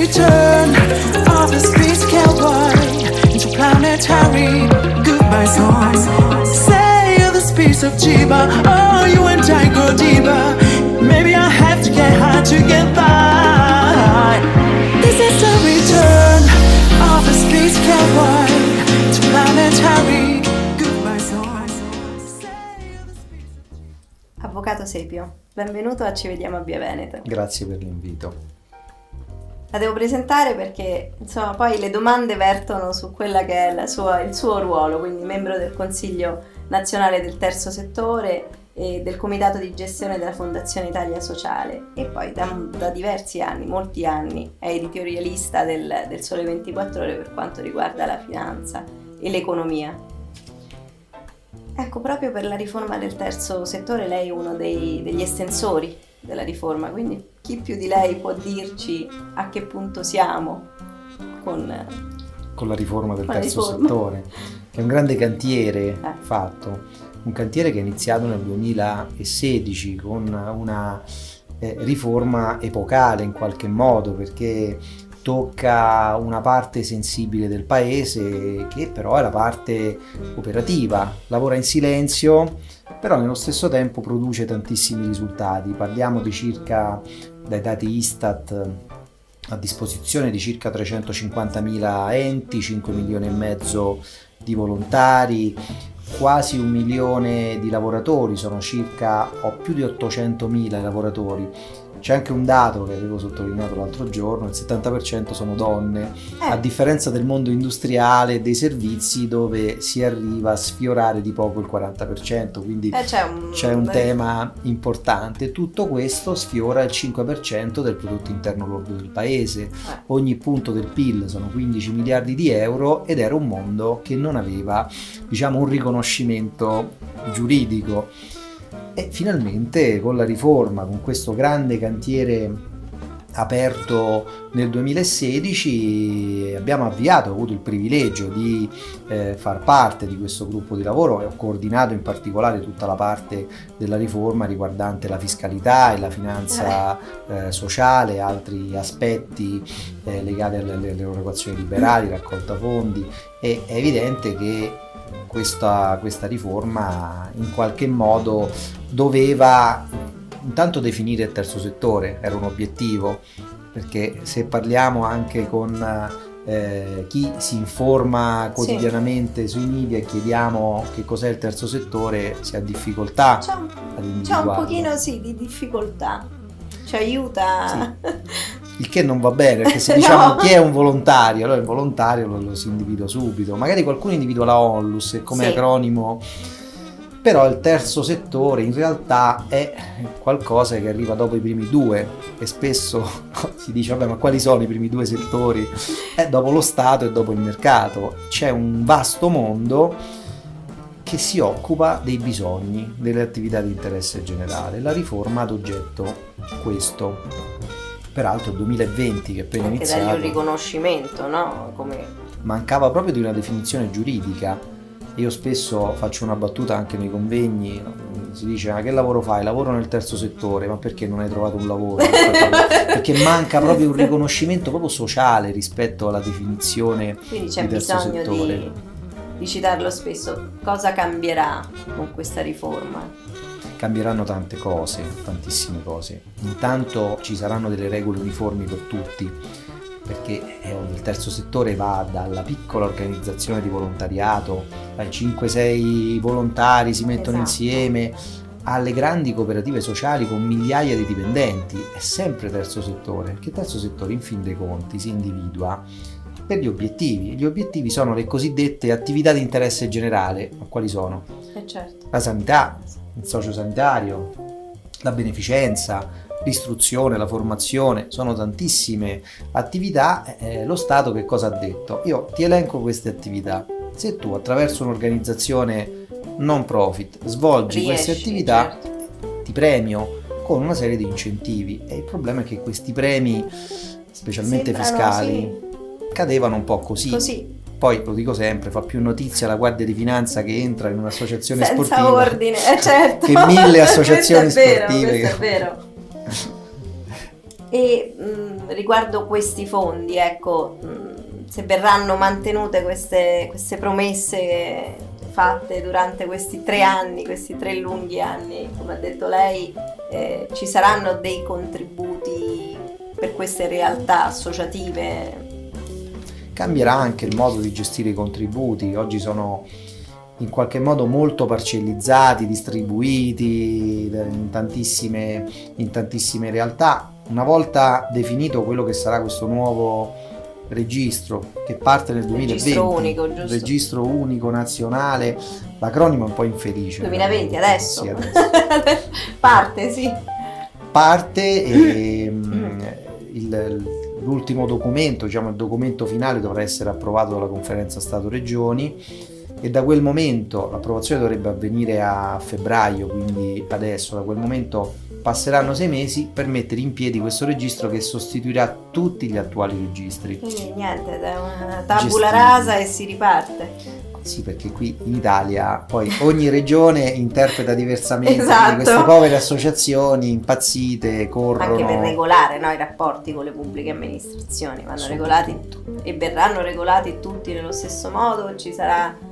return of the space cowboy into planetary goodbye song. Say you're the space of Jiba, oh you and I go deeper. Maybe I have to get high to get by. This is the return of the space cowboy into planetary goodbye song. Avvocato Sepio, benvenuto a Ci Vediamo a Via Veneta. Grazie per l'invito. La devo presentare perché insomma poi le domande vertono su quella che è il suo ruolo, quindi membro del Consiglio Nazionale del Terzo Settore e del Comitato di Gestione della Fondazione Italia Sociale e poi da diversi anni, molti anni, è editorialista del Sole 24 Ore per quanto riguarda la finanza e l'economia. Ecco, proprio per la riforma del terzo settore lei è uno degli estensori della riforma, quindi chi più di lei può dirci a che punto siamo con la riforma del con terzo settore, che è un grande cantiere fatto, un cantiere che è iniziato nel 2016 con una riforma epocale in qualche modo, perché tocca una parte sensibile del paese che però è la parte operativa, lavora in silenzio, però nello stesso tempo produce tantissimi risultati. Parliamo di circa, dai dati Istat, a disposizione di circa 350.000 enti, 5 milioni e mezzo di volontari, quasi 1 milione di lavoratori, sono circa più di 800.000 lavoratori. C'è anche un dato che avevo sottolineato l'altro giorno: il 70% sono donne, a differenza del mondo industriale e dei servizi dove si arriva a sfiorare di poco il 40%, quindi c'è un tema importante. Tutto questo sfiora il 5% del prodotto interno lordo del paese, ogni punto del PIL sono 15 miliardi di euro ed era un mondo che non aveva, un riconoscimento giuridico. E finalmente con la riforma, con questo grande cantiere aperto nel 2016, abbiamo avuto il privilegio di far parte di questo gruppo di lavoro e ho coordinato in particolare tutta la parte della riforma riguardante la fiscalità e la finanza sociale, altri aspetti legati alle erogazioni liberali, raccolta fondi. E è evidente che questa riforma in qualche modo doveva intanto definire il terzo settore, era un obiettivo, perché se parliamo anche con chi si informa quotidianamente sui media e chiediamo che cos'è il terzo settore, si ha difficoltà ad individuarlo. C'è un pochino di difficoltà, ci aiuta. Sì. Il che non va bene, perché se diciamo chi è un volontario, allora il volontario lo si individua subito, magari qualcuno individua la ONLUS come acronimo, però il terzo settore in realtà è qualcosa che arriva dopo i primi due, e spesso si dice vabbè, ma quali sono i primi due settori? Dopo lo Stato e dopo il mercato. C'è un vasto mondo che si occupa dei bisogni, delle attività di interesse generale. La riforma ha ad oggetto questo. Peraltro il 2020 che è appena iniziato, dargli un riconoscimento, no? Mancava proprio di una definizione giuridica. Io spesso faccio una battuta anche nei convegni, si dice: ma che lavoro fai? Lavoro nel terzo settore. Ma perché non hai trovato un lavoro? Perché manca proprio un riconoscimento proprio sociale rispetto alla definizione di terzo settore. Quindi c'è bisogno di citarlo spesso. Cosa cambierà con questa riforma? Cambieranno tante cose, tantissime cose. Intanto ci saranno delle regole uniformi per tutti, perché il terzo settore va dalla piccola organizzazione di volontariato, dai 5-6 volontari si mettono insieme, alle grandi cooperative sociali con migliaia di dipendenti. È sempre terzo settore, perché il terzo settore in fin dei conti si individua per gli obiettivi. Gli obiettivi sono le cosiddette attività di interesse generale. Ma quali sono? Certo. La sanità, il sociosanitario, la beneficenza, l'istruzione, la formazione, sono tantissime attività. Lo Stato che cosa ha detto? Io ti elenco queste attività, se tu attraverso un'organizzazione non profit svolgi queste attività, ti premio con una serie di incentivi. E il problema è che questi premi, specialmente fiscali, cadevano un po' così. Poi lo dico sempre, fa più notizia la Guardia di Finanza che entra in un'associazione sportiva senza ordine, certo, che 1000 associazioni questo è vero, sportive. Questo è vero. E riguardo questi fondi, ecco, se verranno mantenute queste promesse fatte durante questi 3 anni, questi 3 lunghi anni, come ha detto lei, ci saranno dei contributi per queste realtà associative? Cambierà anche il modo di gestire i contributi. Oggi sono in qualche modo molto parcellizzati, distribuiti in tantissime realtà. Una volta definito quello che sarà questo nuovo registro che parte nel 2020, registro unico, giusto? Registro unico nazionale, l'acronimo è un po' infelice. 2020 adesso? Sì, adesso. Parte e l'ultimo documento, diciamo il documento finale, dovrà essere approvato dalla conferenza Stato-Regioni e da quel momento l'approvazione dovrebbe avvenire a febbraio, quindi adesso da quel momento passeranno 6 mesi per mettere in piedi questo registro che sostituirà tutti gli attuali registri. Quindi niente, da una tabula rasa e si riparte. Sì, perché qui in Italia poi ogni regione interpreta diversamente. Esatto. Queste povere associazioni impazzite corrono. Anche per regolare, no, i rapporti con le pubbliche amministrazioni vanno regolati e verranno regolati tutti nello stesso modo. Ci sarà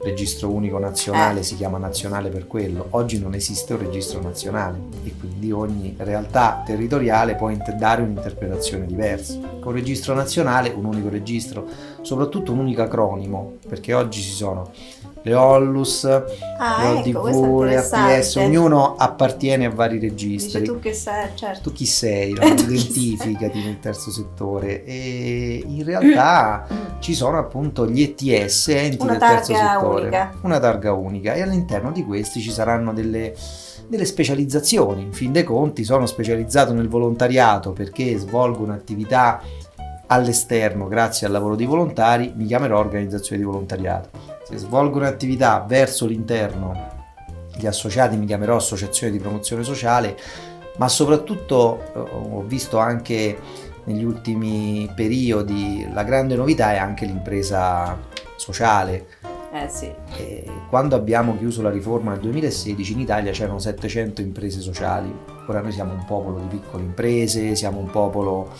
registro unico nazionale, si chiama nazionale per quello. Oggi non esiste un registro nazionale e quindi ogni realtà territoriale può dare un'interpretazione diversa. Con il registro nazionale, un unico registro, soprattutto un unico acronimo, perché oggi ci sono le ONLUS, le ODV, le APS, ognuno appartiene a vari registri. Dice tu che sei, certo. Tu chi sei? No? Identificati nel terzo settore. E in realtà ci sono appunto gli ETS, enti del terzo settore, una targa unica, e all'interno di questi ci saranno delle specializzazioni. In fin dei conti sono specializzato nel volontariato perché svolgo un'attività all'esterno grazie al lavoro di volontari, mi chiamerò organizzazione di volontariato. Se svolgo un'attività verso l'interno, gli associati mi chiamerò associazione di promozione sociale, ma soprattutto ho visto anche negli ultimi periodi la grande novità è anche l'impresa sociale. Sì. Quando abbiamo chiuso la riforma nel 2016 in Italia c'erano 700 imprese sociali. Ora noi siamo un popolo di piccole imprese, siamo un popolo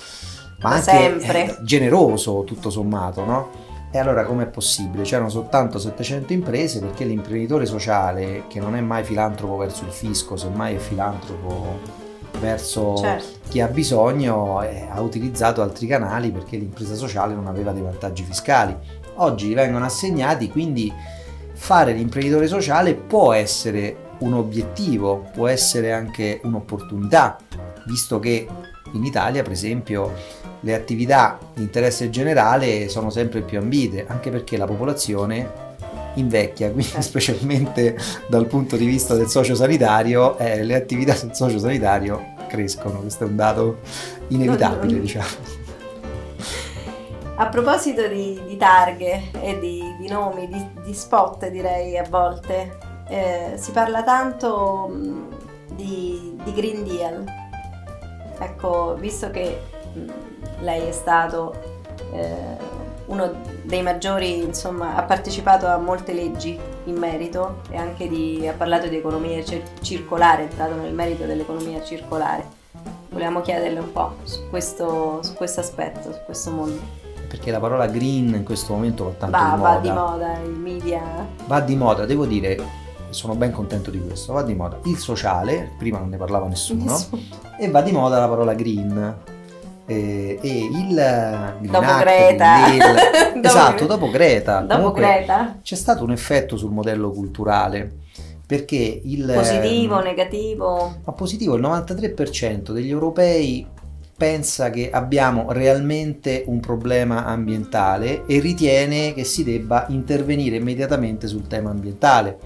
ma anche generoso tutto sommato, no? E allora com'è possibile? C'erano soltanto 700 imprese perché l'imprenditore sociale, che non è mai filantropo verso il fisco, semmai è filantropo verso chi ha bisogno, ha utilizzato altri canali perché l'impresa sociale non aveva dei vantaggi fiscali. Oggi vengono assegnati, quindi fare l'imprenditore sociale può essere un obiettivo, può essere anche un'opportunità, visto che in Italia, per esempio, le attività di interesse generale sono sempre più ambite, anche perché la popolazione invecchia, quindi specialmente dal punto di vista del sociosanitario, le attività del sociosanitario crescono, questo è un dato inevitabile, diciamo. A proposito di targhe e di nomi, di spot direi a volte, si parla tanto di Green Deal. Ecco, visto che lei è stato uno dei maggiori, insomma, ha partecipato a molte leggi in merito e anche ha parlato di economia circolare, è entrato nel merito dell'economia circolare. Volevamo chiederle un po' su questo aspetto, su questo mondo. Perché la parola green in questo momento va tanto di moda. Va di moda, i media. Va di moda, devo dire, sono ben contento di questo, va di moda il sociale, prima non ne parlava nessuno. E va di moda la parola green. E il Green dopo Act, Greta. Esatto, dopo Greta. Dopo Greta. C'è stato un effetto sul modello culturale. Perché positivo, negativo? Ma positivo, il 93% degli europei pensa che abbiamo realmente un problema ambientale e ritiene che si debba intervenire immediatamente sul tema ambientale.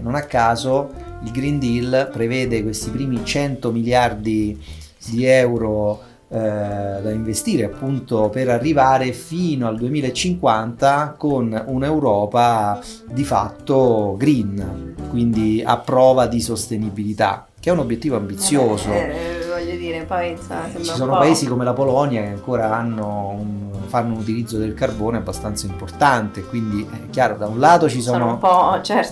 Non a caso il Green Deal prevede questi primi 100 miliardi di euro da investire appunto per arrivare fino al 2050 con un'Europa di fatto green, quindi a prova di sostenibilità, che è un obiettivo ambizioso. Voglio dire, poi ci sono paesi come la Polonia che ancora fanno un utilizzo del carbone abbastanza importante, quindi è chiaro, da un lato ci sono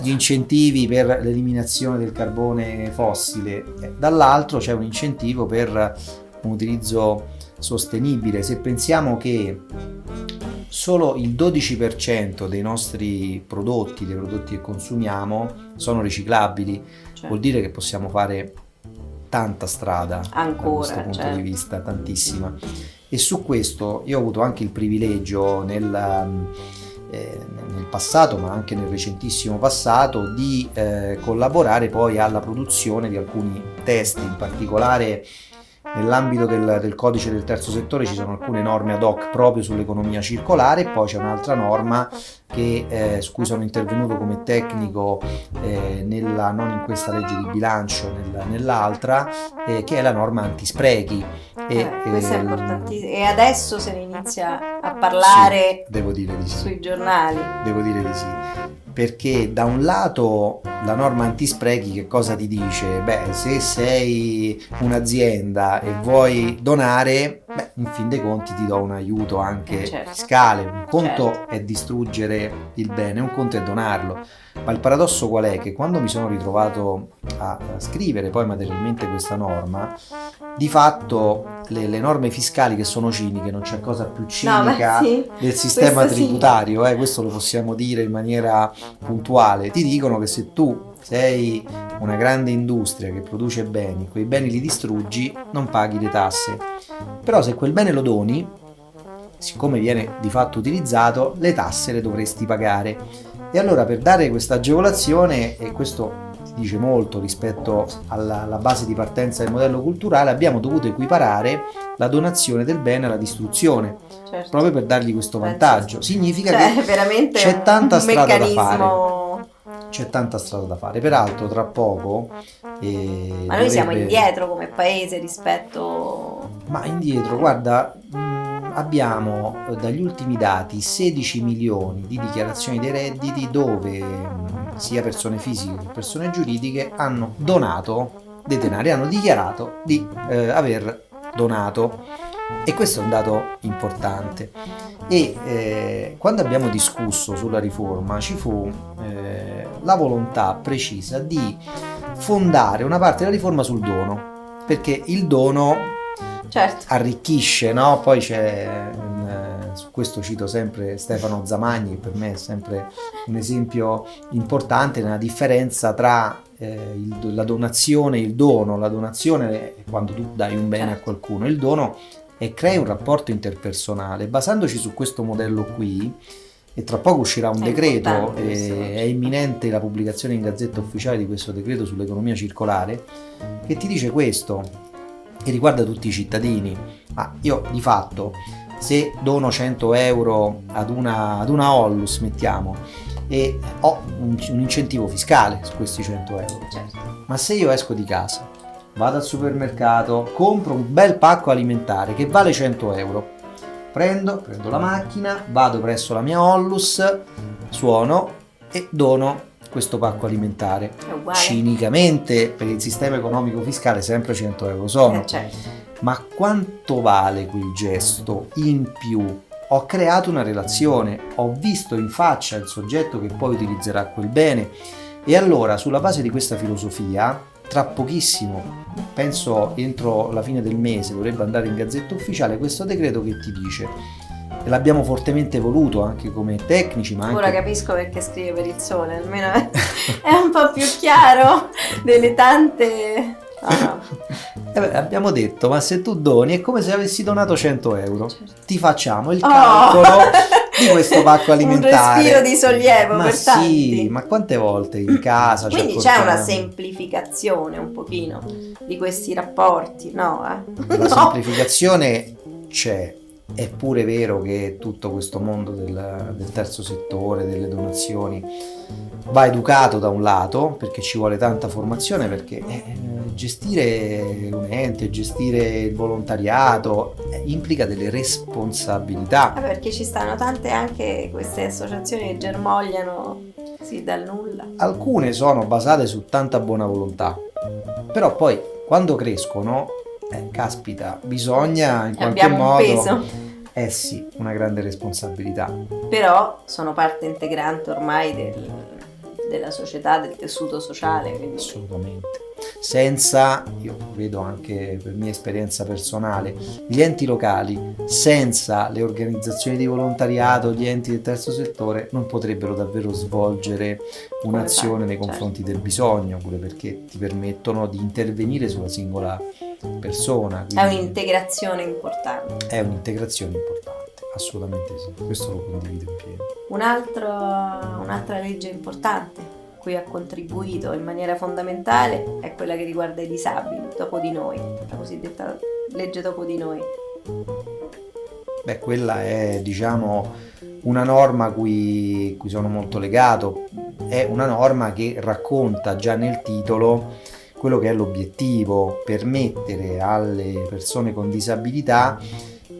gli incentivi per l'eliminazione del carbone fossile, dall'altro c'è un incentivo per un utilizzo sostenibile. Se pensiamo che solo il 12% dei nostri prodotti, dei prodotti che consumiamo, sono riciclabili, vuol dire che possiamo fare tanta strada ancora, da questo punto di vista, tantissima. E su questo io ho avuto anche il privilegio nel passato, ma anche nel recentissimo passato, di collaborare poi alla produzione di alcuni testi, in particolare nell'ambito del codice del terzo settore ci sono alcune norme ad hoc proprio sull'economia circolare, e poi c'è un'altra norma su cui sono intervenuto come tecnico non in questa legge di bilancio, nell'altra, che è la norma antisprechi. Questo è importantissimo, e adesso se ne inizia a parlare, sì, devo dire di sì, sui giornali. Devo dire di sì, perché da un lato la norma antisprechi che cosa ti dice? Beh, se sei un'azienda e vuoi donare, in fin dei conti ti do un aiuto anche fiscale. Un conto è distruggere il bene, un conto è donarlo. Ma il paradosso qual è? Che quando mi sono ritrovato a scrivere poi materialmente questa norma, di fatto le norme fiscali, che sono ciniche, non c'è cosa più cinica del sistema tributario, questo lo possiamo dire in maniera puntuale, ti dicono che se tu sei una grande industria che produce beni, quei beni li distruggi, non paghi le tasse. Però se quel bene lo doni, siccome viene di fatto utilizzato, le tasse le dovresti pagare. E allora, per dare questa agevolazione, e questo si dice molto rispetto alla base di partenza del modello culturale, abbiamo dovuto equiparare la donazione del bene alla distruzione, proprio per dargli questo vantaggio. Significa che veramente c'è tanta strada da fare. C'è tanta strada da fare. Peraltro tra poco ma noi siamo indietro come paese rispetto... Ma indietro, guarda, abbiamo dagli ultimi dati 16 milioni di dichiarazioni dei redditi dove sia persone fisiche che persone giuridiche hanno donato dei denari, hanno dichiarato di aver donato, e questo è un dato importante. E quando abbiamo discusso sulla riforma ci fu la volontà precisa di fondare una parte della riforma sul dono, perché il dono arricchisce, no? Poi c'è, su questo cito sempre Stefano Zamagni, che per me è sempre un esempio importante nella differenza tra la donazione e il dono. La donazione è quando tu dai un bene a qualcuno, il dono è crei un rapporto interpersonale. Basandoci su questo modello qui, e tra poco uscirà un decreto, è imminente la pubblicazione in Gazzetta Ufficiale di questo decreto sull'economia circolare, che ti dice questo, che riguarda tutti i cittadini. Ma io di fatto, se dono 100 euro ad una Onlus, mettiamo, e ho un incentivo fiscale su questi 100 euro, ma se io esco di casa, vado al supermercato, compro un bel pacco alimentare che vale 100 euro, prendo la macchina, vado presso la mia Onlus, suono e dono questo pacco alimentare. Cinicamente, per il sistema economico fiscale, sempre 100 euro sono. Ma quanto vale quel gesto in più? Ho creato una relazione, ho visto in faccia il soggetto che poi utilizzerà quel bene, e allora sulla base di questa filosofia, tra pochissimo, penso entro la fine del mese, dovrebbe andare in Gazzetta Ufficiale questo decreto che ti dice, e l'abbiamo fortemente voluto anche come tecnici, ma anche... Ora capisco perché scrive per il Sole, almeno è un po' più chiaro delle tante... abbiamo detto, ma se tu doni è come se avessi donato 100 euro, ti facciamo il calcolo di questo pacco alimentare. Un respiro di sollievo ma per tanti. Sì, ma quante volte in casa quindi c'è una semplificazione un pochino di questi rapporti, no? La semplificazione c'è. È pure vero che tutto questo mondo del terzo settore, delle donazioni, va educato da un lato, perché ci vuole tanta formazione, perché gestire un ente, gestire il volontariato implica delle responsabilità. Perché ci stanno tante anche queste associazioni che germogliano dal nulla. Alcune sono basate su tanta buona volontà, però poi quando crescono, caspita, bisogna in qualche modo... peso. Sì, una grande responsabilità. Però sono parte integrante ormai della società, del tessuto sociale. Quindi. Assolutamente. Senza, io vedo anche per mia esperienza personale, gli enti locali, senza le organizzazioni di volontariato, gli enti del terzo settore, non potrebbero davvero svolgere un'azione nei confronti del bisogno, pure perché ti permettono di intervenire sulla singola persona. È un'integrazione importante. È un'integrazione importante, assolutamente sì, questo lo condivido in pieno. Un'altra legge importante cui ha contribuito in maniera fondamentale è quella che riguarda i disabili, dopo di noi, la cosiddetta legge dopo di noi. Beh, quella è, diciamo, una norma a cui sono molto legato, è una norma che racconta già nel titolo quello che è l'obiettivo: permettere alle persone con disabilità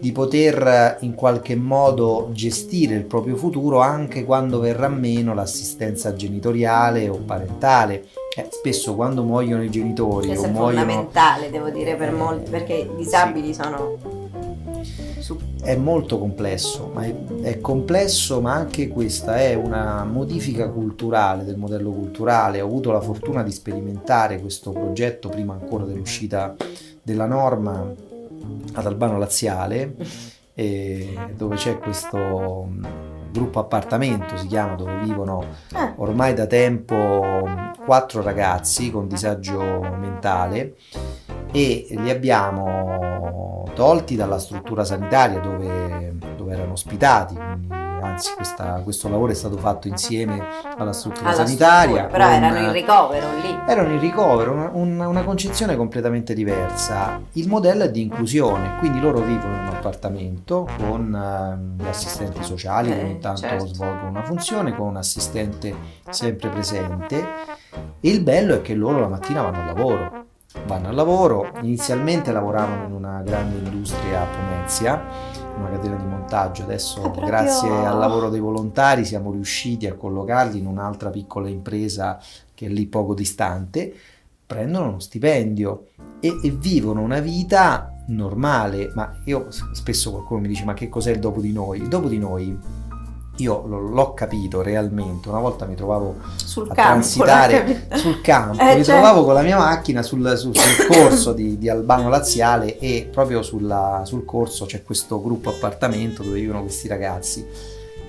di poter in qualche modo gestire il proprio futuro anche quando verrà meno l'assistenza genitoriale o parentale. Spesso quando muoiono i genitori Questo o è muoiono... fondamentale, devo dire, per molti, perché i disabili sono... È molto complesso, ma è complesso, ma anche questa è una modifica culturale del modello culturale. Ho avuto la fortuna di sperimentare questo progetto prima ancora dell'uscita della norma ad Albano Laziale, dove c'è questo gruppo appartamento, si chiama, dove vivono ormai da tempo 4 ragazzi con disagio mentale, e li abbiamo tolti dalla struttura sanitaria dove erano ospitati, quindi, anzi questo lavoro è stato fatto insieme alla struttura sanitaria. Però erano in ricovero lì. Erano in ricovero, una concezione completamente diversa. Il modello è di inclusione, quindi loro vivono in un appartamento con gli assistenti sociali che ogni tanto svolgono una funzione, con un assistente sempre presente, e il bello è che loro la mattina vanno al lavoro, inizialmente lavoravano in una grande industria a Pomezia, una catena di montaggio. Adesso grazie al lavoro dei volontari siamo riusciti a collocarli in un'altra piccola impresa che è lì poco distante, prendono uno stipendio e vivono una vita normale. Ma io spesso qualcuno mi dice: ma che cos'è il dopo di noi? Il dopo di noi io l'ho capito realmente una volta. Mi trovavo transitare sul campo, mi trovavo con la mia macchina sul corso di Albano Laziale, e proprio sul corso c'è questo gruppo appartamento dove vivono questi ragazzi.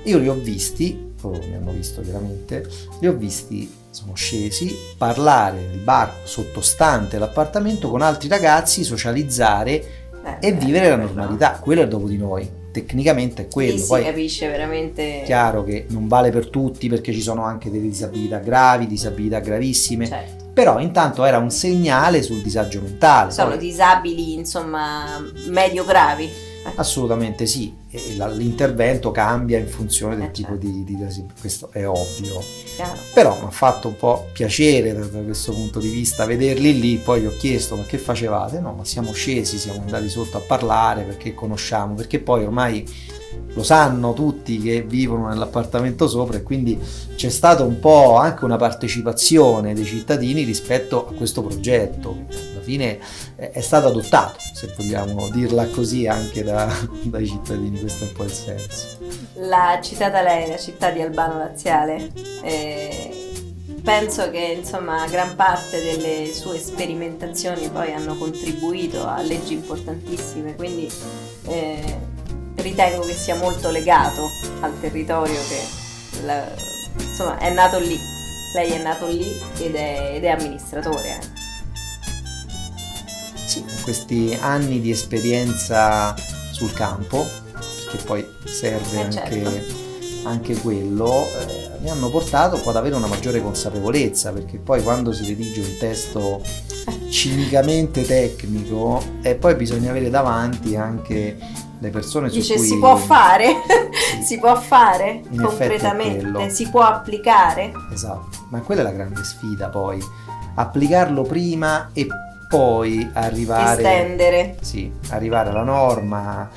Io li ho visti, loro mi hanno visto chiaramente, li ho visti, sono scesi, parlare nel bar sottostante l'appartamento con altri ragazzi, socializzare e vivere la normalità. Quello è il dopo di noi. Tecnicamente è quello. Lì poi si capisce veramente. Chiaro che non vale per tutti, perché ci sono anche delle disabilità gravi, disabilità gravissime, però intanto era un segnale sul disagio mentale. Sono disabili, insomma, medio gravi. Assolutamente sì, e l'intervento cambia in funzione del tipo di questo è ovvio. Chiaro. Però mi ha fatto un po' piacere da questo punto di vista vederli lì. Poi gli ho chiesto: ma che facevate? No, ma siamo scesi, siamo andati sotto a parlare perché conosciamo, perché poi ormai lo sanno tutti che vivono nell'appartamento sopra, e quindi c'è stata un po' anche una partecipazione dei cittadini rispetto a questo progetto. Alla fine è stato adottato, se vogliamo dirla così, anche dai cittadini. Questo è un po' il senso. L'ha citata lei, la città di Albano Laziale. Penso che insomma gran parte delle sue sperimentazioni poi hanno contribuito a leggi importantissime, quindi ritengo che sia molto legato al territorio che insomma è nato lì. Lei è nato lì ed è amministratore. Sì, questi anni di esperienza sul campo, perché poi serve anche quello, mi hanno portato ad avere una maggiore consapevolezza, perché poi quando si redige un testo cinicamente tecnico, e poi bisogna avere davanti anche le persone su cui si può fare, si può fare in concretamente, si può applicare. Esatto, ma quella è la grande sfida, poi applicarlo prima e poi arrivare alla norma.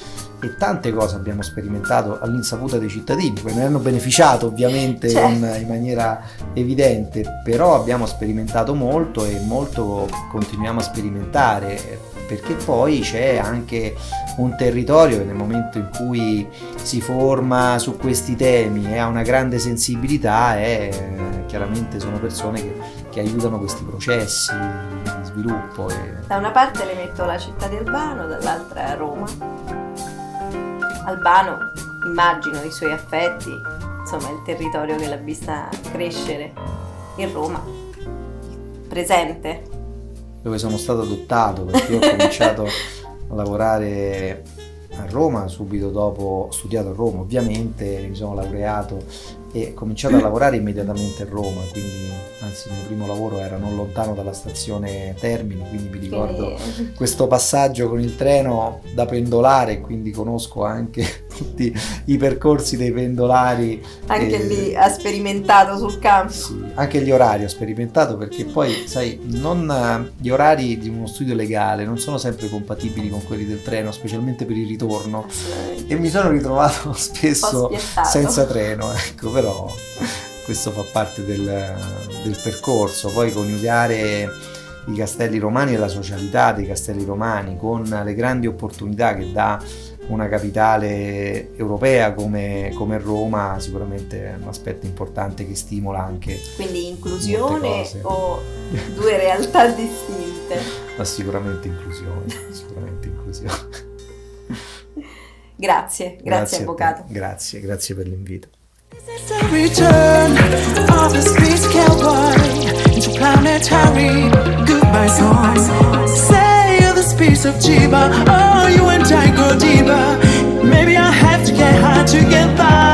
E tante cose abbiamo sperimentato all'insaputa dei cittadini, poi ne hanno beneficiato ovviamente in maniera evidente, però abbiamo sperimentato molto e molto continuiamo a sperimentare. perché poi c'è anche un territorio che nel momento in cui si forma su questi temi e ha una grande sensibilità, chiaramente sono persone che aiutano questi processi di sviluppo. Da una parte le metto la città di Albano, dall'altra Roma. Albano, immagino i suoi affetti, insomma il territorio che l'ha vista crescere. In Roma, presente, dove sono stato adottato, perché io ho cominciato a lavorare a Roma subito dopo, ho studiato a Roma ovviamente, mi sono laureato e ho cominciato a lavorare immediatamente a Roma, quindi anzi il mio primo lavoro era non lontano dalla stazione Termini, quindi mi ricordo questo passaggio con il treno da pendolare, quindi conosco anche tutti i percorsi dei pendolari. Anche lì ha sperimentato sul campo. Sì, anche gli orari ho sperimentato, perché poi sai, gli orari di uno studio legale non sono sempre compatibili con quelli del treno, specialmente per il ritorno, e mi sono ritrovato spesso senza treno, ecco, però questo fa parte del percorso. Poi coniugare i castelli romani e la socialità dei castelli romani con le grandi opportunità che dà una capitale europea come Roma, sicuramente è un aspetto importante che stimola anche. Quindi inclusione o due realtà distinte? Ma sicuramente inclusione, Grazie avvocato. Grazie per l'invito. This is the return of the space cowboy into planetary goodbye songs. Say you're the space of Chiba, oh you and I go deeper. Maybe I have to get high to get by.